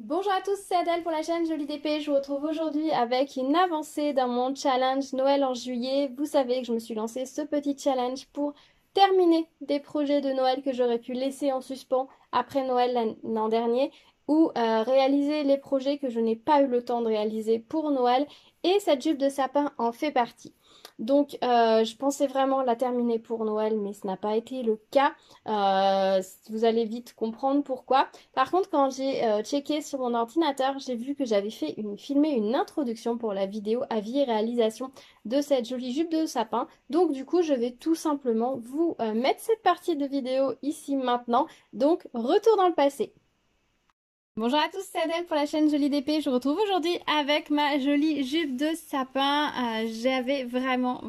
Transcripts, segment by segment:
Bonjour à tous, c'est Adèle pour la chaîne Jolie d'Épée. Je vous retrouve aujourd'hui avec une avancée dans mon challenge Noël en juillet. Vous savez que je me suis lancé ce petit challenge pour terminer des projets de Noël que j'aurais pu laisser en suspens après Noël l'an dernier ou réaliser les projets que je n'ai pas eu le temps de réaliser pour Noël et cette jupe de sapin en fait partie. Donc je pensais vraiment la terminer pour Noël mais ce n'a pas été le cas. Vous allez vite comprendre pourquoi. Par contre, quand j'ai checké sur mon ordinateur, j'ai vu que j'avais filmé une introduction pour la vidéo avis et réalisation de cette jolie jupe de sapin. Donc du coup, je vais tout simplement vous mettre cette partie de vidéo ici maintenant. Donc, retour dans le passé. Bonjour à tous, c'est Adèle pour la chaîne Jolie d'Épée. Je vous retrouve aujourd'hui avec ma jolie jupe de sapin. J'avais vraiment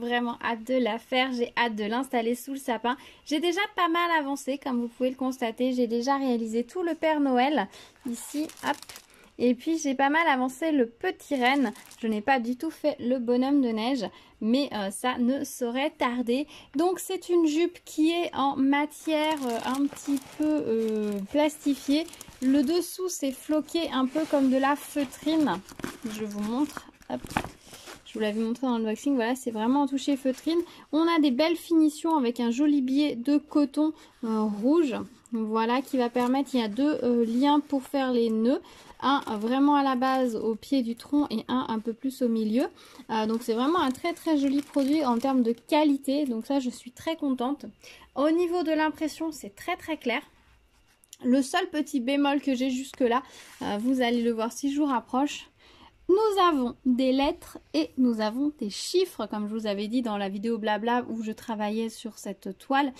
hâte de la faire. J'ai hâte de l'installer sous le sapin. J'ai déjà pas mal avancé, comme vous pouvez le constater. J'ai déjà réalisé tout le Père Noël. Ici, hop. Et puis j'ai pas mal avancé le petit renne. Je n'ai pas du tout fait le bonhomme de neige, mais ça ne saurait tarder. Donc c'est une jupe qui est en matière un petit peu plastifiée. Le dessous c'est floqué un peu comme de la feutrine. Je vous montre. Hop. Je vous l'avais montré dans le unboxing. Voilà, c'est vraiment en toucher feutrine. On a des belles finitions avec un joli biais de coton rouge. Voilà, qui va permettre, il y a deux liens pour faire les nœuds. Un vraiment à la base au pied du tronc et un peu plus au milieu. Donc c'est vraiment un très joli produit en termes de qualité. Donc ça, je suis très contente. Au niveau de l'impression, c'est très clair. Le seul petit bémol que j'ai jusque là, vous allez le voir si je vous rapproche. Nous avons des lettres et nous avons des chiffres, comme je vous avais dit dans la vidéo blabla où je travaillais sur cette toile,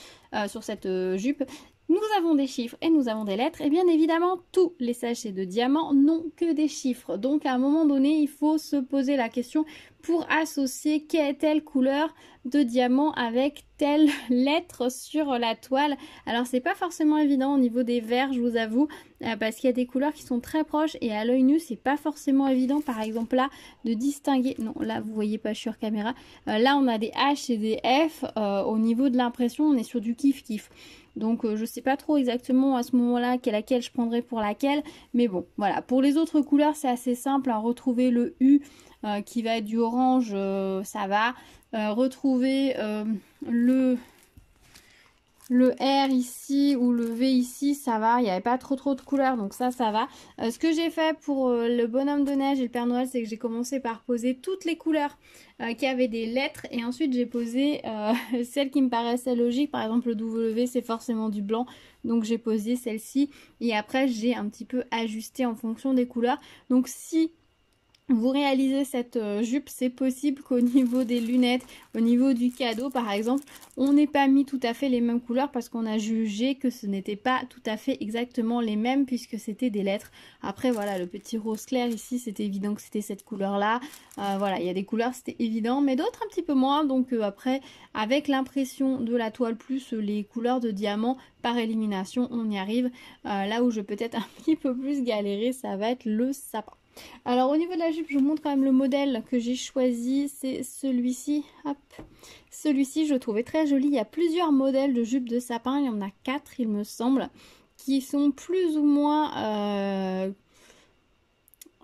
sur cette jupe. Nous avons des chiffres et nous avons des lettres. Et bien évidemment, tous les sachets de diamants n'ont que des chiffres. Donc à un moment donné, il faut se poser la question pour associer telle couleur de diamant avec telle lettre sur la toile. Alors c'est pas forcément évident au niveau des verres, je vous avoue, parce qu'il y a des couleurs qui sont très proches et à l'œil nu c'est pas forcément évident. Par exemple là de distinguer, non là vous voyez pas sur caméra, là on a des H et des F. Au niveau de l'impression on est sur du kiff. Donc je sais pas trop exactement à ce moment-là laquelle je prendrais pour laquelle, mais bon voilà. Pour les autres couleurs c'est assez simple à retrouver. Le U qui va être du orange, ça va. Retrouver le R ici ou le V ici, ça va. Il n'y avait pas trop de couleurs, donc ça va. Ce que j'ai fait pour le bonhomme de neige et le Père Noël, c'est que j'ai commencé par poser toutes les couleurs qui avaient des lettres. Et ensuite, j'ai posé celles qui me paraissaient logiques. Par exemple, le W, c'est forcément du blanc. Donc, j'ai posé celle-ci. Et après, j'ai un petit peu ajusté en fonction des couleurs. Donc, si vous réalisez cette jupe, c'est possible qu'au niveau des lunettes, au niveau du cadeau par exemple, on n'ait pas mis tout à fait les mêmes couleurs parce qu'on a jugé que ce n'était pas tout à fait exactement les mêmes puisque c'était des lettres. Après voilà, le petit rose clair ici, c'était évident que c'était cette couleur là. Voilà, il y a des couleurs c'était évident, mais d'autres un petit peu moins. Donc après, avec l'impression de la toile plus les couleurs de diamant par élimination, on y arrive. Là où je vais peut-être un petit peu plus galérer, ça va être le sapin. Alors au niveau de la jupe, je vous montre quand même le modèle que j'ai choisi, c'est celui-ci. Hop, celui-ci je le trouvais très joli. Il y a plusieurs modèles de jupe de sapin, il y en a 4 il me semble, qui sont plus ou moins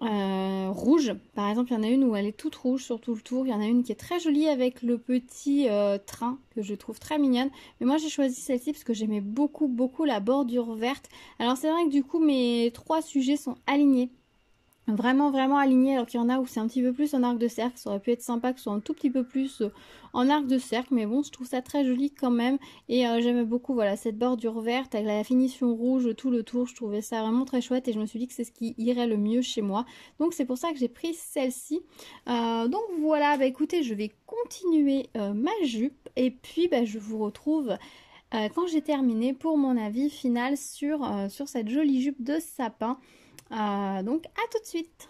rouges. Par exemple, il y en a une où elle est toute rouge sur tout le tour. Il y en a une qui est très jolie avec le petit train que je trouve très mignonne. Mais moi j'ai choisi celle-ci parce que j'aimais beaucoup la bordure verte. Alors c'est vrai que du coup mes 3 sujets sont alignés. Vraiment aligné, alors qu'il y en a où c'est un petit peu plus en arc de cercle. Ça aurait pu être sympa que ce soit un tout petit peu plus en arc de cercle, mais bon, je trouve ça très joli quand même. Et j'aime beaucoup voilà cette bordure verte avec la finition rouge tout le tour. Je trouvais ça vraiment très chouette et je me suis dit que c'est ce qui irait le mieux chez moi. Donc c'est pour ça que j'ai pris celle-ci. Donc voilà, bah écoutez, je vais continuer ma jupe et puis bah, je vous retrouve quand j'ai terminé pour mon avis final sur cette jolie jupe de sapin. Donc à tout de suite.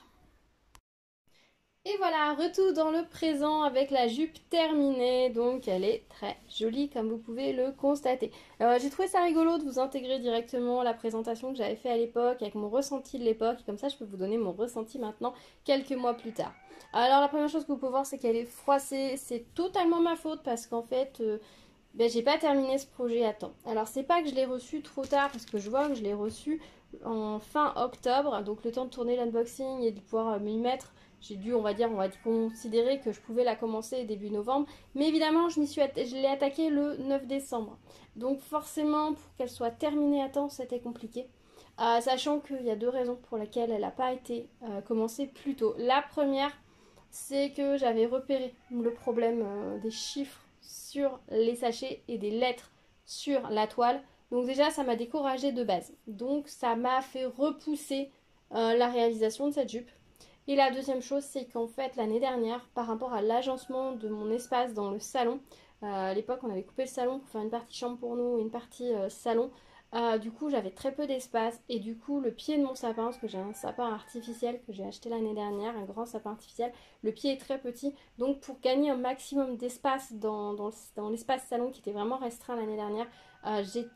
Et voilà, retour dans le présent avec la jupe terminée. Donc elle est très jolie comme vous pouvez le constater. J'ai trouvé ça rigolo de vous intégrer directement la présentation que j'avais fait à l'époque avec mon ressenti de l'époque. Comme ça je peux vous donner mon ressenti maintenant quelques mois plus tard. Alors la première chose que vous pouvez voir c'est qu'elle est froissée. C'est totalement ma faute parce qu'en fait... ben, j'ai pas terminé ce projet à temps. Alors c'est pas que je l'ai reçu trop tard parce que je vois que je l'ai reçu en fin octobre, donc le temps de tourner l'unboxing et de pouvoir m'y mettre. J'ai dû, on va considérer que je pouvais la commencer début novembre. Mais évidemment, je l'ai attaquée le 9 décembre. Donc forcément, pour qu'elle soit terminée à temps, c'était compliqué. Sachant qu'il y a deux raisons pour lesquelles elle n'a pas été commencée plus tôt. La première, c'est que j'avais repéré le problème des chiffres sur les sachets et des lettres sur la toile. Donc déjà, ça m'a découragée de base. Donc ça m'a fait repousser la réalisation de cette jupe. Et la deuxième chose, c'est qu'en fait, l'année dernière, par rapport à l'agencement de mon espace dans le salon, à l'époque, on avait coupé le salon pour faire une partie chambre pour nous et une partie salon. Du coup, j'avais très peu d'espace et du coup, le pied de mon sapin, parce que j'ai un sapin artificiel que j'ai acheté l'année dernière, un grand sapin artificiel, le pied est très petit. Donc, pour gagner un maximum d'espace dans l'espace salon qui était vraiment restreint l'année dernière,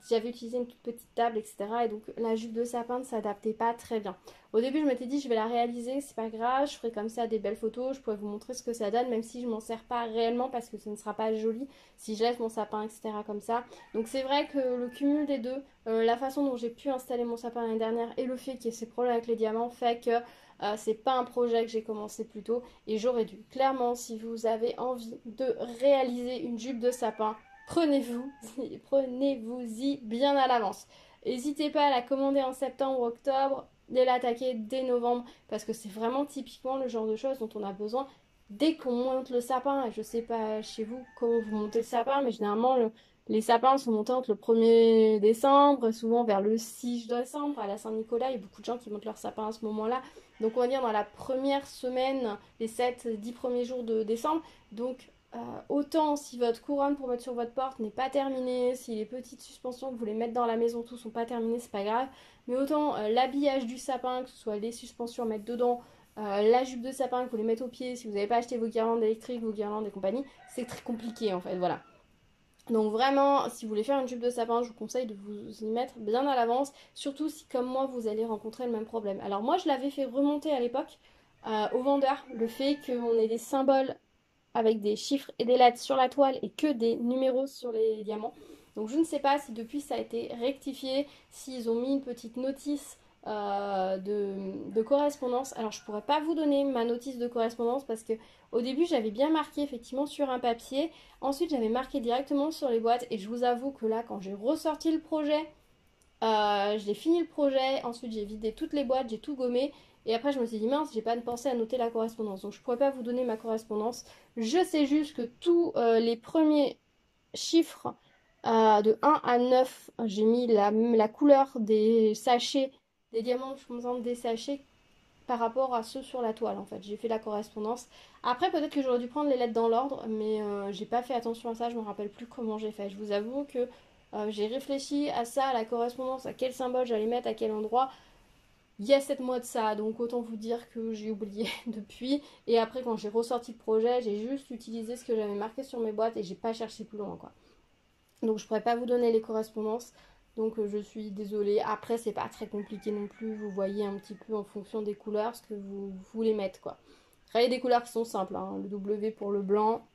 j'avais utilisé une toute petite table, etc. Et donc, la jupe de sapin ne s'adaptait pas très bien. Au début, je m'étais dit, je vais la réaliser, c'est pas grave, je ferai comme ça des belles photos, je pourrais vous montrer ce que ça donne, même si je m'en sers pas réellement parce que ce ne sera pas joli si je laisse mon sapin, etc. comme ça. Donc c'est vrai que le cumul des deux, la façon dont j'ai pu installer mon sapin l'année dernière et le fait qu'il y ait ces problèmes avec les diamants fait que c'est pas un projet que j'ai commencé plus tôt et j'aurais dû. Clairement, si vous avez envie de réaliser une jupe de sapin, prenez-vous-y bien à l'avance. N'hésitez pas à la commander en septembre ou octobre, de l'attaquer dès novembre, parce que c'est vraiment typiquement le genre de choses dont on a besoin dès qu'on monte le sapin. Et je sais pas chez vous comment vous montez le sapin, mais généralement les sapins sont montés entre le 1er décembre, souvent vers le 6 décembre, à la Saint-Nicolas. Il y a beaucoup de gens qui montent leur sapin à ce moment-là. Donc on va dire dans la première semaine, les 7-10 premiers jours de décembre. Donc autant si votre couronne pour mettre sur votre porte n'est pas terminée, si les petites suspensions que vous voulez mettre dans la maison tout sont pas terminées, c'est pas grave. Mais autant l'habillage du sapin, que ce soit les suspensions à mettre dedans, la jupe de sapin que vous voulez mettre au pied, si vous n'avez pas acheté vos guirlandes électriques, vos guirlandes et compagnie, c'est très compliqué en fait, voilà. Donc vraiment, si vous voulez faire une jupe de sapin, je vous conseille de vous y mettre bien à l'avance, surtout si comme moi vous allez rencontrer le même problème. Alors moi je l'avais fait remonter à l'époque au vendeur, le fait qu'on ait des symboles avec des chiffres et des lettres sur la toile et que des numéros sur les diamants. Donc je ne sais pas si depuis ça a été rectifié, s'ils ont mis une petite notice de correspondance. Alors je pourrais pas vous donner ma notice de correspondance parce que au début j'avais bien marqué effectivement sur un papier, ensuite j'avais marqué directement sur les boîtes et je vous avoue que là quand j'ai ressorti le projet, j'ai fini le projet, ensuite j'ai vidé toutes les boîtes, j'ai tout gommé. Et après, je me suis dit, mince, j'ai pas pensé à noter la correspondance. Donc, je pourrais pas vous donner ma correspondance. Je sais juste que tous les premiers chiffres de 1 à 9, j'ai mis la couleur des sachets, des diamants, je me des sachets par rapport à ceux sur la toile, en fait. J'ai fait la correspondance. Après, peut-être que j'aurais dû prendre les lettres dans l'ordre, mais j'ai pas fait attention à ça. Je me rappelle plus comment j'ai fait. Je vous avoue que j'ai réfléchi à ça, à la correspondance, à quel symbole j'allais mettre, à quel endroit. Il y a 7 mois de ça, donc autant vous dire que j'ai oublié depuis. Et après, quand j'ai ressorti le projet, j'ai juste utilisé ce que j'avais marqué sur mes boîtes et j'ai pas cherché plus loin, quoi. Donc je pourrais pas vous donner les correspondances. Donc je suis désolée. Après, c'est pas très compliqué non plus. Vous voyez un petit peu en fonction des couleurs ce que vous voulez mettre, quoi. Après, il y a des couleurs qui sont simples, hein. Le W pour le blanc,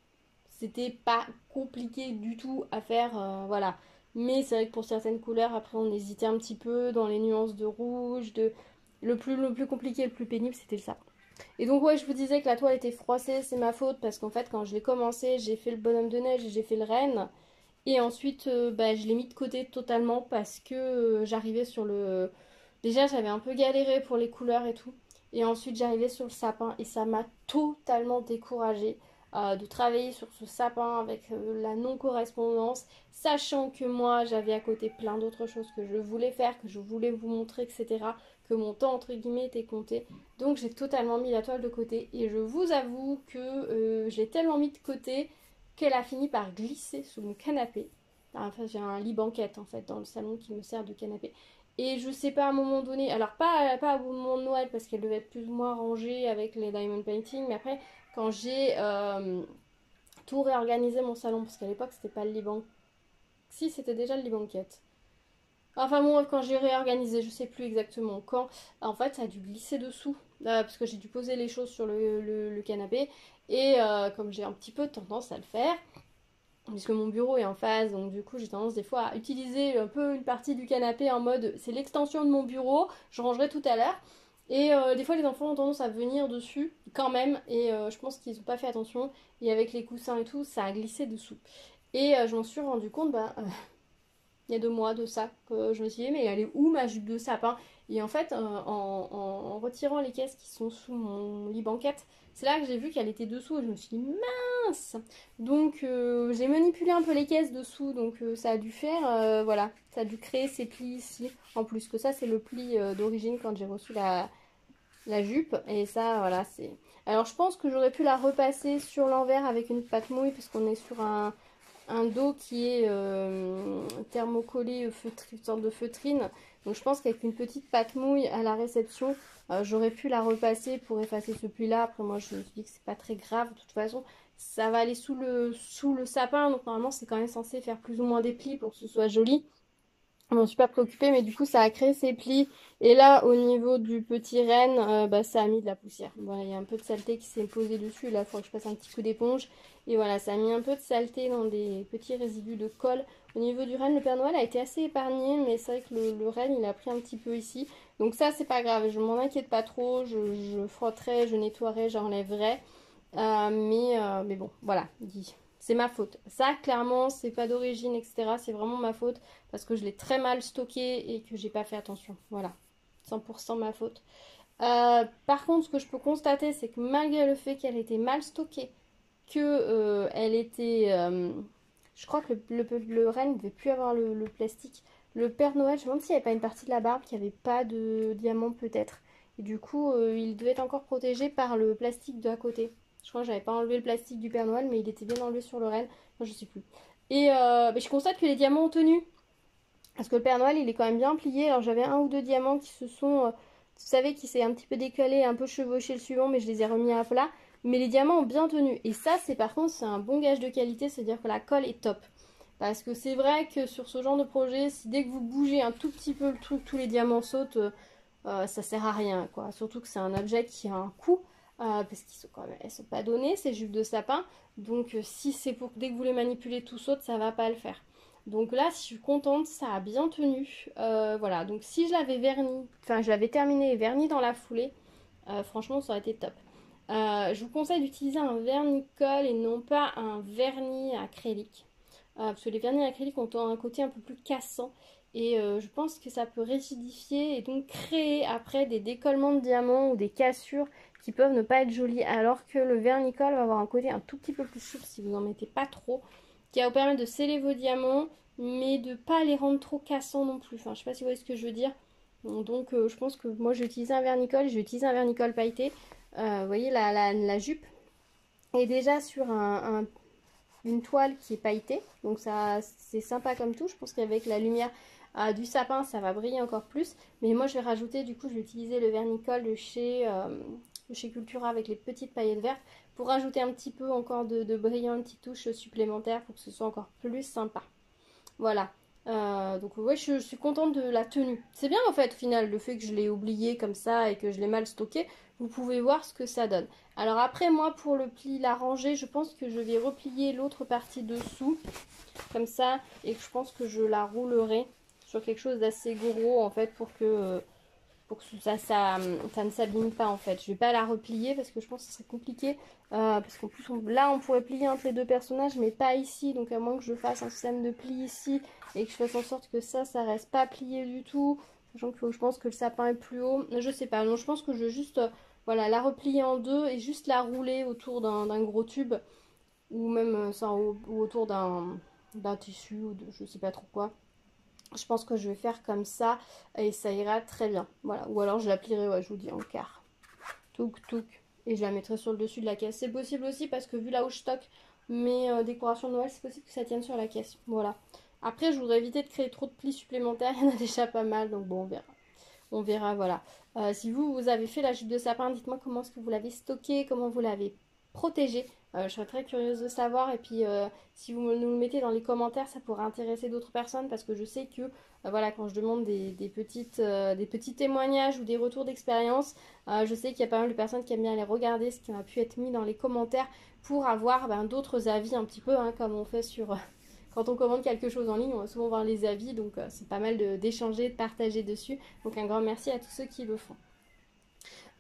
c'était pas compliqué du tout à faire, voilà. Mais c'est vrai que pour certaines couleurs, après, on hésitait un petit peu dans les nuances de rouge, de... le plus compliqué, le plus pénible, c'était le sapin. Et donc, ouais, je vous disais que la toile était froissée, c'est ma faute, parce qu'en fait, quand je l'ai commencé, j'ai fait le bonhomme de neige et j'ai fait le renne. Et ensuite, bah, je l'ai mis de côté totalement parce que j'arrivais sur le... Déjà, j'avais un peu galéré pour les couleurs et tout. Et ensuite, j'arrivais sur le sapin et ça m'a totalement découragée de travailler sur ce sapin avec la non-correspondance, sachant que moi, j'avais à côté plein d'autres choses que je voulais faire, que je voulais vous montrer, etc. Que mon temps, entre guillemets, était compté. Donc, j'ai totalement mis la toile de côté. Et je vous avoue que je l'ai tellement mis de côté qu'elle a fini par glisser sous mon canapé. Enfin, j'ai un lit banquette en fait dans le salon qui me sert de canapé. Et je sais pas à un moment donné, alors pas au moment de Noël parce qu'elle devait être plus ou moins rangée avec les diamond painting, mais après quand j'ai tout réorganisé mon salon, parce qu'à l'époque c'était pas le lit banquette. Si, c'était déjà le lit banquette. Enfin bon, quand j'ai réorganisé, je sais plus exactement quand, en fait ça a dû glisser dessous, parce que j'ai dû poser les choses sur le canapé, et comme j'ai un petit peu tendance à le faire, puisque mon bureau est en face, donc du coup j'ai tendance des fois à utiliser un peu une partie du canapé en mode c'est l'extension de mon bureau, je rangerai tout à l'heure. Et des fois les enfants ont tendance à venir dessus quand même, et je pense qu'ils n'ont pas fait attention, et avec les coussins et tout, ça a glissé dessous. Et je m'en suis rendu compte, il y a 2 mois de ça, que je me suis dit mais elle est où ma jupe de sapin? Et en fait en retirant les caisses qui sont sous mon lit banquette, c'est là que j'ai vu qu'elle était dessous et je me suis dit mince. Donc j'ai manipulé un peu les caisses dessous, donc ça a dû faire, voilà, ça a dû créer ces plis ici. En plus que ça c'est le pli d'origine quand j'ai reçu la jupe, et ça voilà c'est... Alors je pense que j'aurais pu la repasser sur l'envers avec une pâte mouille parce qu'on est sur un dos qui est thermocollé, une sorte de feutrine. Donc je pense qu'avec une petite pâte mouille à la réception, j'aurais pu la repasser pour effacer ce pli-là. Après moi je me suis dit que c'est pas très grave, de toute façon ça va aller sous le sapin, donc normalement c'est quand même censé faire plus ou moins des plis pour que ce soit joli. Je m'en suis pas préoccupée, mais du coup ça a créé ces plis. Et là au niveau du petit renne, ça a mis de la poussière. Voilà, il y a un peu de saleté qui s'est posée dessus. Là il faudrait que je passe un petit coup d'éponge. Et voilà, ça a mis un peu de saleté dans des petits résidus de colle. Au niveau du renne, le Père Noël a été assez épargné, mais c'est vrai que le renne il a pris un petit peu ici. Donc ça c'est pas grave, je m'en inquiète pas trop. Je frotterai, je nettoierai, j'enlèverai. Mais bon, voilà, c'est ma faute. Ça, clairement, c'est pas d'origine, etc. C'est vraiment ma faute parce que je l'ai très mal stocké et que j'ai pas fait attention. Voilà, 100% ma faute. Par contre, ce que je peux constater, c'est que malgré le fait qu'elle était mal stockée, que elle était... je crois que le renne ne devait plus avoir le plastique. Le Père Noël, je me demande s'il n'y avait pas une partie de la barbe qui avait pas de diamant peut-être. Et du coup, il devait être encore protégé par le plastique de à côté. Je crois que j'avais pas enlevé le plastique du Père Noël, mais il était bien enlevé sur le renne. Moi, je sais plus. Et je constate que les diamants ont tenu. Parce que le Père Noël, il est quand même bien plié. Alors, j'avais 1 ou 2 diamants qui se sont... vous savez, qui s'est un petit peu décalé, un peu chevauché le suivant, mais je les ai remis à plat. Mais les diamants ont bien tenu. Et ça, c'est par contre, c'est un bon gage de qualité. C'est-à-dire que la colle est top. Parce que c'est vrai que sur ce genre de projet, si dès que vous bougez un tout petit peu le truc, tous les diamants sautent, ça sert à rien, quoi. Surtout que c'est un objet qui a un coût. Parce qu'ils sont quand même, elles sont pas données, ces jupes de sapin. Donc si c'est pour dès que vous les manipulez tout saute, ça va pas le faire. Donc là, je suis contente, ça a bien tenu. Voilà, donc si je l'avais verni, enfin je l'avais terminé et verni dans la foulée, franchement ça aurait été top. Je vous conseille d'utiliser un vernis-colle et non pas un vernis acrylique. Parce que les vernis acryliques ont un côté un peu plus cassant. Et je pense que ça peut rigidifier et donc créer après des décollements de diamants ou des cassures qui peuvent ne pas être jolies. Alors que le vernis-colle va avoir un côté un tout petit peu plus souple si vous n'en mettez pas trop, qui va vous permettre de sceller vos diamants, mais de ne pas les rendre trop cassants non plus. Enfin, je sais pas si vous voyez ce que je veux dire. Donc je pense que moi je vais utiliser un vernis-colle, je vais utiliser un vernis-colle pailleté. Vous voyez la jupe est déjà sur une toile qui est pailletée, donc ça c'est sympa comme tout. Je pense qu'avec la lumière du sapin ça va briller encore plus, mais moi je vais rajouter, du coup je vais utiliser le vernis-colle de chez Cultura avec les petites paillettes vertes pour rajouter un petit peu encore de brillant, une petite touche supplémentaire pour que ce soit encore plus sympa. Voilà. Donc ouais, je suis contente de la tenue. C'est bien en fait au final le fait que je l'ai oublié comme ça et que je l'ai mal stocké. Vous pouvez voir ce que ça donne. Alors après moi pour le pli, la rangée, je pense que je vais replier l'autre partie dessous comme ça et que je pense que je la roulerai sur quelque chose d'assez gros en fait pour que ça ne s'abîme pas en fait. Je vais pas la replier parce que je pense que ce serait compliqué. Parce qu'en plus là on pourrait plier entre les deux personnages mais pas ici. Donc à moins que je fasse un système de pli ici et que je fasse en sorte que ça reste pas plié du tout. Sachant qu'il faut que je pense que le sapin est plus haut. Je sais pas. Donc je pense que je vais juste voilà, la replier en deux et juste la rouler autour d'un gros tube. Ou même ou autour d'un tissu ou de je sais pas trop quoi. Je pense que je vais faire comme ça et ça ira très bien. Voilà. Ou alors je la plierai, ouais, je vous dis, en quart. Touk touk. Et je la mettrai sur le dessus de la caisse. C'est possible aussi parce que vu là où je stocke mes décorations de Noël, c'est possible que ça tienne sur la caisse. Voilà. Après, je voudrais éviter de créer trop de plis supplémentaires. Il y en a déjà pas mal. Donc bon, on verra. On verra, voilà. Si vous avez fait la jupe de sapin, dites-moi comment est-ce que vous l'avez stocké, comment vous l'avez protégé. Je serais très curieuse de savoir et puis si vous nous le mettez dans les commentaires, ça pourrait intéresser d'autres personnes parce que je sais que voilà, quand je demande des petits témoignages ou des retours d'expérience, je sais qu'il y a pas mal de personnes qui aiment bien aller regarder ce qui a pu être mis dans les commentaires pour avoir d'autres avis un petit peu, hein, comme on fait sur... Quand on commande quelque chose en ligne, on va souvent voir les avis, donc c'est pas mal d'échanger, de partager dessus. Donc un grand merci à tous ceux qui le font.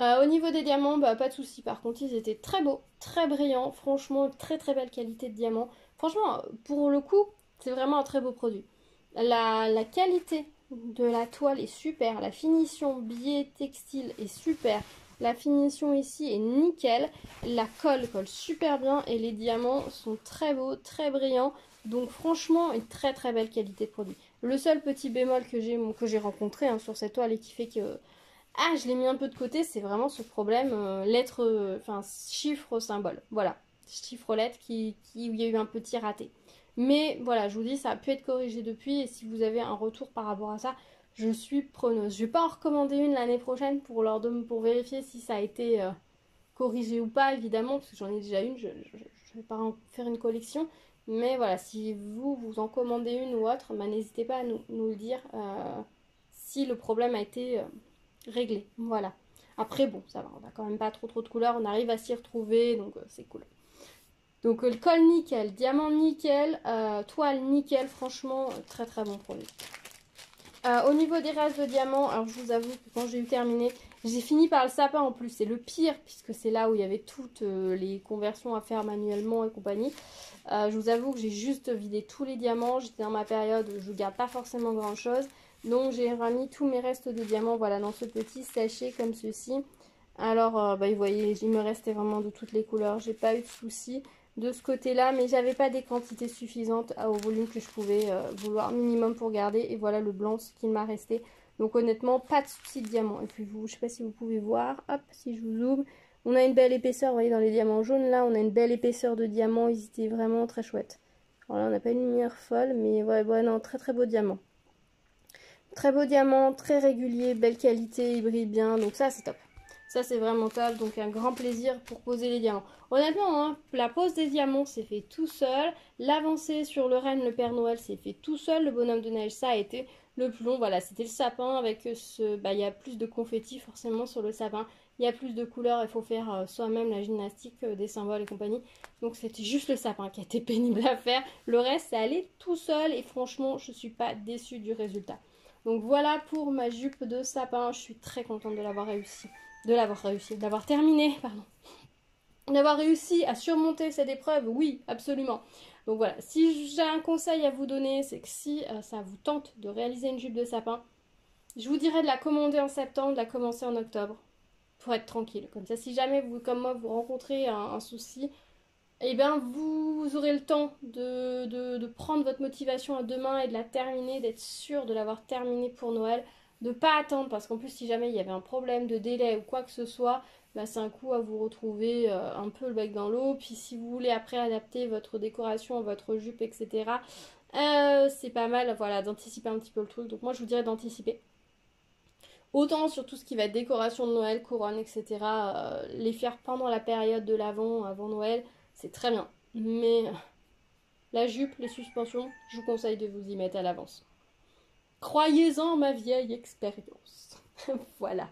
Au niveau des diamants, pas de souci. Par contre, ils étaient très beaux, très brillants. Franchement, très très belle qualité de diamant. Franchement, pour le coup, c'est vraiment un très beau produit. La qualité de la toile est super. La finition biais textile est super. La finition ici est nickel. La colle colle super bien et les diamants sont très beaux, très brillants. Donc franchement, une très très belle qualité de produit. Le seul petit bémol que j'ai rencontré sur cette toile et qui fait que je l'ai mis un peu de côté, c'est vraiment ce problème chiffre symbole. Voilà, chiffre lettre où il y a eu un petit raté. Mais voilà, je vous dis, ça a pu être corrigé depuis et si vous avez un retour par rapport à ça, je suis preneuse. Je vais pas en recommander une l'année prochaine pour vérifier si ça a été corrigé ou pas, évidemment, parce que j'en ai déjà une, je vais pas en faire une collection. Mais voilà, si vous en commandez une ou autre, n'hésitez pas à nous le dire si le problème a été réglé. Voilà. Après, bon, ça va, on a quand même pas trop de couleurs, on arrive à s'y retrouver, donc c'est cool. Donc le col nickel, diamant nickel, toile nickel, franchement, très très bon produit. Au niveau des restes de diamants, alors je vous avoue que quand j'ai eu terminé, j'ai fini par le sapin en plus, c'est le pire puisque c'est là où il y avait toutes les conversions à faire manuellement et compagnie. Je vous avoue que j'ai juste vidé tous les diamants, j'étais dans ma période où je ne garde pas forcément grand chose. Donc j'ai remis tous mes restes de diamants voilà, dans ce petit sachet comme ceci. Alors vous voyez, il me restait vraiment de toutes les couleurs, j'ai pas eu de soucis de ce côté-là, mais j'avais pas des quantités suffisantes au volume que je pouvais vouloir minimum pour garder. Et voilà le blanc, ce qu'il m'a resté. Donc honnêtement, pas de soucis de diamant. Et puis vous, je sais pas si vous pouvez voir, hop, si je vous zoome, on a une belle épaisseur, vous voyez dans les diamants jaunes là, on a une belle épaisseur de diamants, ils étaient vraiment très chouettes. Alors là, on n'a pas une lumière folle, mais ouais, non, très très beau diamant. Très beau diamant, très régulier, belle qualité, il brille bien, donc ça c'est top. Ça c'est vraiment top, donc un grand plaisir pour poser les diamants. Honnêtement, la pose des diamants c'est fait tout seul. L'avancée sur le renne, le Père Noël, c'est fait tout seul. Le bonhomme de neige, ça a été le plomb. Voilà, c'était le sapin avec il y a plus de confetti forcément sur le sapin. Il y a plus de couleurs, il faut faire soi-même la gymnastique des symboles et compagnie. Donc c'était juste le sapin qui a été pénible à faire. Le reste, c'est allé tout seul et franchement, je suis pas déçue du résultat. Donc voilà pour ma jupe de sapin. Je suis très contente de l'avoir réussi. D'avoir terminé, pardon. D'avoir réussi à surmonter cette épreuve, oui, absolument. Donc voilà, si j'ai un conseil à vous donner, c'est que si ça vous tente de réaliser une jupe de sapin, je vous dirais de la commander en septembre, de la commencer en octobre, pour être tranquille. Comme ça, si jamais vous, comme moi, vous rencontrez un souci, eh bien vous aurez le temps de prendre votre motivation à deux mains et de la terminer, d'être sûr de l'avoir terminée pour Noël. De pas attendre, parce qu'en plus si jamais il y avait un problème de délai ou quoi que ce soit, c'est un coup à vous retrouver un peu le bec dans l'eau. Puis si vous voulez après adapter votre décoration, votre jupe, etc., c'est pas mal voilà, d'anticiper un petit peu le truc. Donc moi je vous dirais d'anticiper. Autant sur tout ce qui va être décoration de Noël, couronne, etc., les faire pendant la période de l'avant, avant Noël, c'est très bien. Mais la jupe, les suspensions, je vous conseille de vous y mettre à l'avance. Croyez-en ma vieille expérience. Voilà.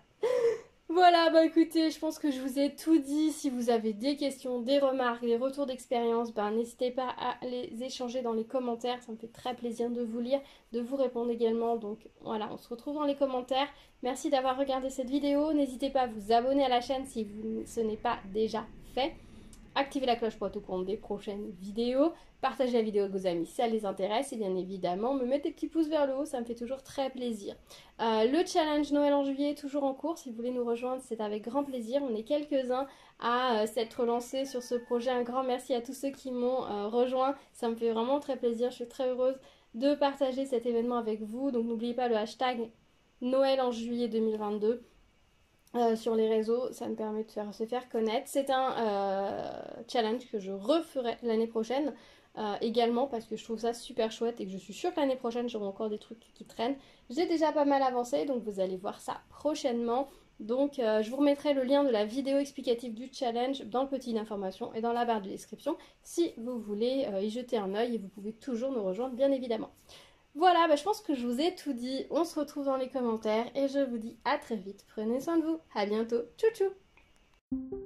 Voilà, écoutez, je pense que je vous ai tout dit. Si vous avez des questions, des remarques, des retours d'expérience, n'hésitez pas à les échanger dans les commentaires. Ça me fait très plaisir de vous lire, de vous répondre également. Donc voilà, on se retrouve dans les commentaires. Merci d'avoir regardé cette vidéo. N'hésitez pas à vous abonner à la chaîne si ce n'est pas déjà fait. Activez la cloche pour être au courant des prochaines vidéos. Partagez la vidéo avec vos amis si ça les intéresse. Et bien évidemment, me mettre des petits pouces vers le haut, ça me fait toujours très plaisir. Le challenge Noël en juillet est toujours en cours. Si vous voulez nous rejoindre, c'est avec grand plaisir. On est quelques-uns à s'être lancés sur ce projet. Un grand merci à tous ceux qui m'ont rejoint. Ça me fait vraiment très plaisir. Je suis très heureuse de partager cet événement avec vous. Donc n'oubliez pas le hashtag Noël en juillet 2022. Sur les réseaux, ça me permet de se faire connaître. C'est un challenge que je referai l'année prochaine également parce que je trouve ça super chouette et que je suis sûre que l'année prochaine j'aurai encore des trucs qui traînent. J'ai déjà pas mal avancé donc vous allez voir ça prochainement. Donc je vous remettrai le lien de la vidéo explicative du challenge dans le petit d'information et dans la barre de description si vous voulez y jeter un œil, et vous pouvez toujours nous rejoindre bien évidemment. Voilà, je pense que je vous ai tout dit, on se retrouve dans les commentaires et je vous dis à très vite, prenez soin de vous, à bientôt, tchou tchou.